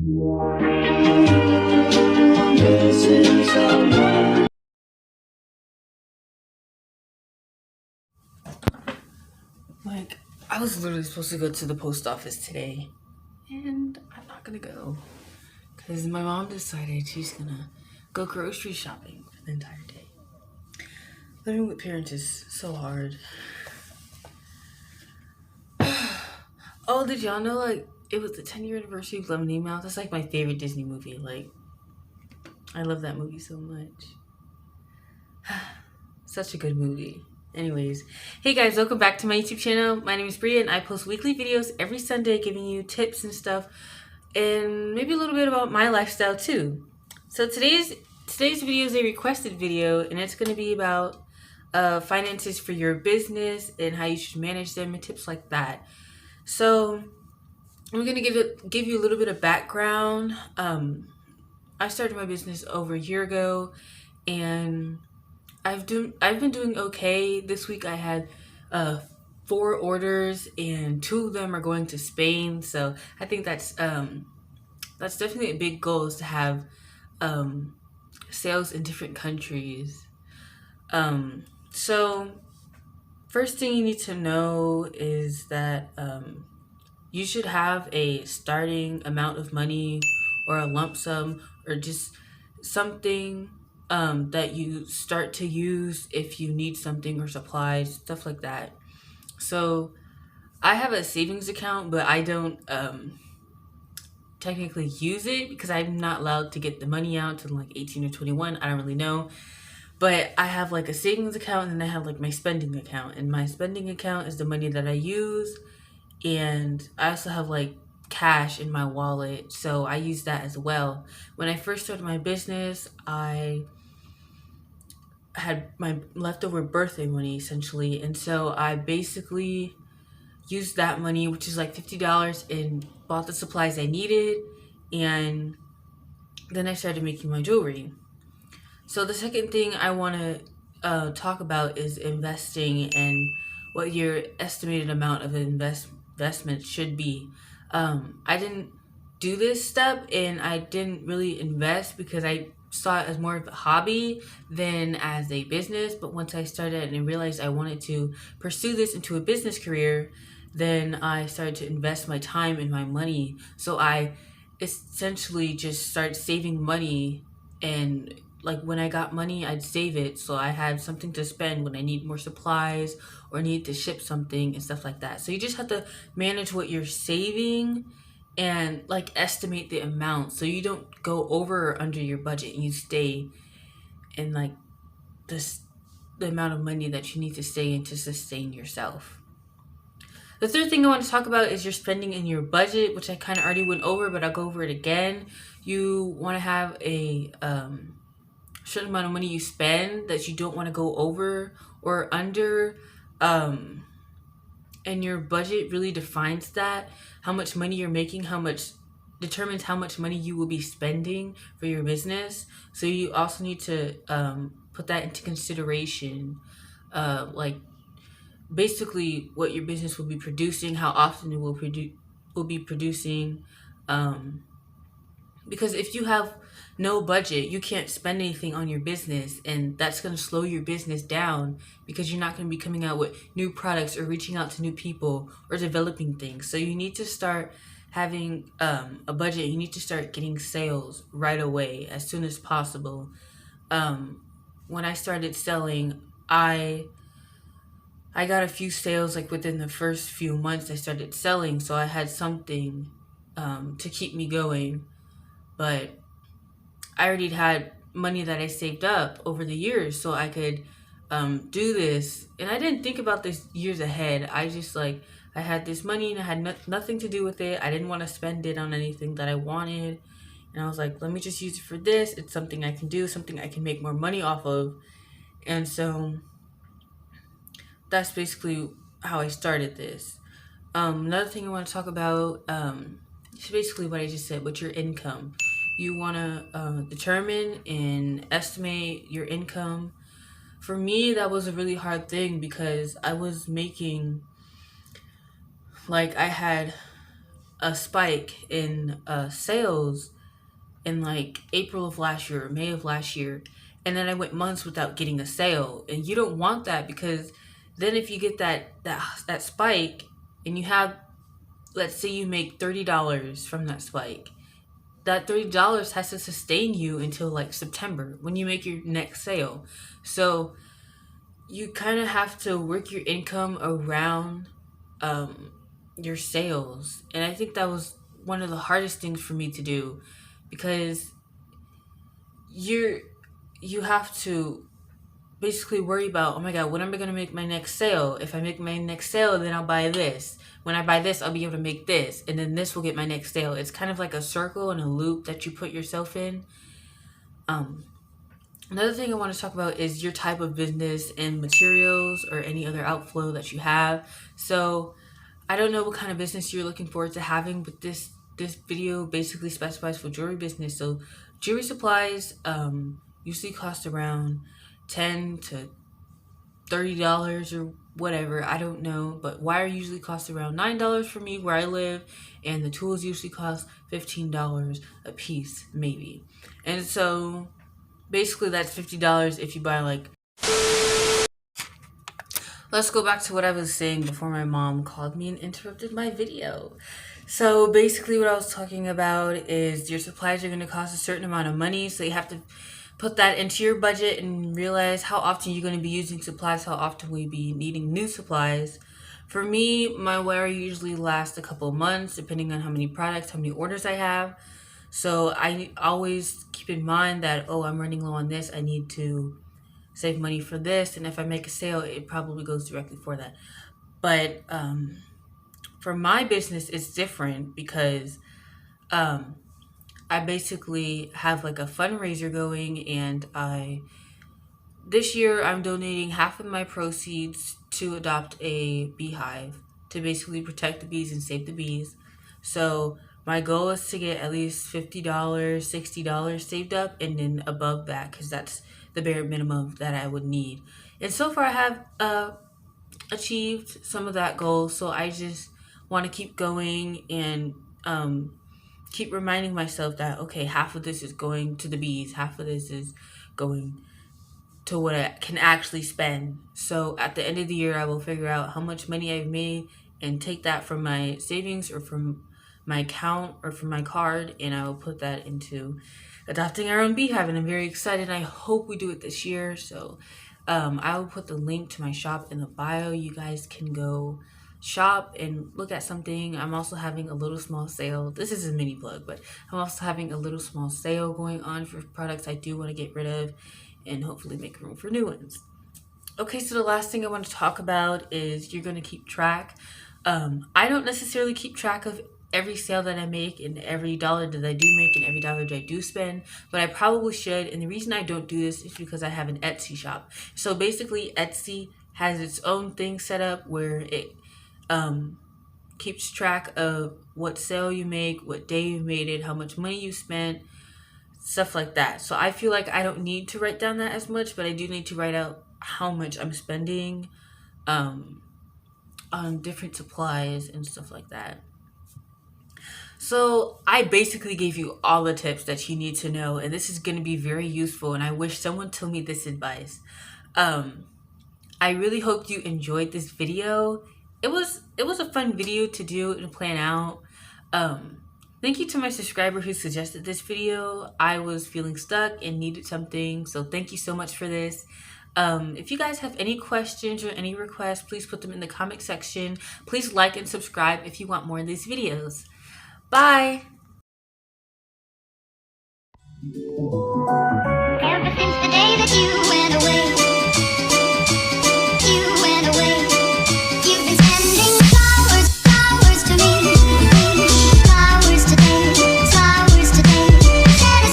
Like, I was literally supposed to go to the post office today, and I'm not gonna go because my mom decided she's gonna go grocery shopping for the entire day. Living with parents is so hard. Oh, did y'all know, like, it was the 10-year anniversary of Lemonade Mouth? That's like my favorite Disney movie. Like, I love that movie so much. Such a good movie. Anyways, hey guys, welcome back to my YouTube channel. My name is Bria, and I post weekly videos every Sunday giving you tips and stuff, and maybe a little bit about my lifestyle too. So today's video is a requested video, and it's going to be about finances for your business and how you should manage them and tips like that. So I'm going to give you a little bit of background. I started my business over a year ago, and I've been doing okay. This week I had 4 orders, and 2 of them are going to Spain. So I think that's definitely a big goal, is to have sales in different countries. So first thing you need to know is that you should have a starting amount of money, or a lump sum, or just something that you start to use if you need something, or supplies, stuff like that. So I have a savings account, but I don't technically use it because I'm not allowed to get the money out until like 18 or 21. I don't really know. But I have like a savings account, and then I have like my spending account. And my spending account is the money that I use. And I also have like cash in my wallet, so I use that as well. When I first started my business, I had my leftover birthday money essentially, and so I basically used that money, which is like $50, and bought the supplies I needed, and then I started making my jewelry. So the second thing I want to talk about is investing, and what your estimated amount of investment should be. I didn't do this step, and I didn't really invest because I saw it as more of a hobby than as a business. But once I started and I realized I wanted to pursue this into a business career, then I started to invest my time and my money. So I essentially just started saving money, and like when I got money, I'd save it so I had something to spend when I need more supplies or need to ship something and stuff like that. So you just have to manage what you're saving and like estimate the amount so you don't go over or under your budget, and you stay in like this the amount of money that you need to stay in to sustain yourself. The third thing I want to talk about is your spending in your budget, which I kind of already went over, but I'll go over it again. You want to have a certain amount of money you spend that you don't want to go over or under. And your budget really defines that. How much money you're making, determines how much money you will be spending for your business. So you also need to put that into consideration. Like basically what your business will be producing, how often it will be producing. Because if you have no budget, you can't spend anything on your business, and that's going to slow your business down because you're not going to be coming out with new products or reaching out to new people or developing things. So you need to start having a budget. You need to start getting sales right away, as soon as possible. When I started selling, I got a few sales like within the first few months I started selling, so I had something to keep me going. But I already had money that I saved up over the years, so I could do this. And I didn't think about this years ahead. I just I had this money, and I had nothing to do with it. I didn't want to spend it on anything that I wanted. And I was like, let me just use it for this. It's something I can do, something I can make more money off of. And so that's basically how I started this. Another thing I want to talk about is basically what I just said, with your income. You want to determine and estimate your income. For me, that was a really hard thing because I was making, I had a spike in sales in like April of last year or May of last year, and then I went months without getting a sale. And you don't want that, because then if you get that spike and you have, let's say you make $30 from that spike, that $30 has to sustain you until like September when you make your next sale. So you kind of have to work your income around um, your sales. And I think that was one of the hardest things for me to do, because you're you have to basically worry about, oh my god, when am I going to make my next sale? If I make my next sale, then I'll buy this. When I buy this, I'll be able to make this, and then this will get my next sale. It's kind of like a circle and a loop that you put yourself in. um Another thing I want to talk about is your type of business and materials or any other outflow that you have. So I don't know what kind of business you're looking forward to having, but this video basically specifies for jewelry business. So jewelry supplies usually cost around $10 to $30 or whatever. I don't know, but wire usually costs around $9 for me where I live, and the tools usually cost $15 a piece, maybe. And so basically that's $50 if you buy like. Let's go back to what I was saying before my mom called me and interrupted my video. So basically what I was talking about is your supplies are going to cost a certain amount of money, so you have to put that into your budget and realize how often you're going to be using supplies, how often will you be needing new supplies. For me, my wire usually lasts a couple of months depending on how many products, how many orders I have. So I always keep in mind that, oh, I'm running low on this, I need to save money for this, and if I make a sale, it probably goes directly for that. But for my business, it's different, because um, I basically have like a fundraiser going, and this year I'm donating half of my proceeds to adopt a beehive to basically protect the bees and save the bees. So my goal is to get at least $50, $60 saved up, and then above that, because that's the bare minimum that I would need. And so far I have achieved some of that goal. So I just want to keep going and keep reminding myself that, okay, half of this is going to the bees, half of this is going to what I can actually spend. So at the end of the year, I will figure out how much money I've made and take that from my savings or from my account or from my card, and I will put that into adopting our own beehive. And I'm very excited. I hope we do it this year. So I will put the link to my shop in the bio. You guys can go shop and look at something. I'm also having a little small sale. This is a mini plug, but I'm also having a little small sale going on for products I do want to get rid of and hopefully make room for new ones. Okay, so the last thing I want to talk about is you're going to keep track. I don't necessarily keep track of every sale that I make and every dollar that I do make and every dollar that I do spend, but I probably should. And the reason I don't do this is because I have an Etsy shop. So basically Etsy has its own thing set up where it keeps track of what sale you make, what day you made it, how much money you spent, stuff like that. So I feel like I don't need to write down that as much, but I do need to write out how much I'm spending on different supplies and stuff like that. So I basically gave you all the tips that you need to know, and this is going to be very useful, and I wish someone told me this advice. I really hope you enjoyed this video. It was a fun video to do and plan out. Thank you to my subscriber who suggested this video. I was feeling stuck and needed something, so thank you so much for this. If you guys have any questions or any requests, please put them in the comment section. Please like and subscribe if you want more of these videos. Bye!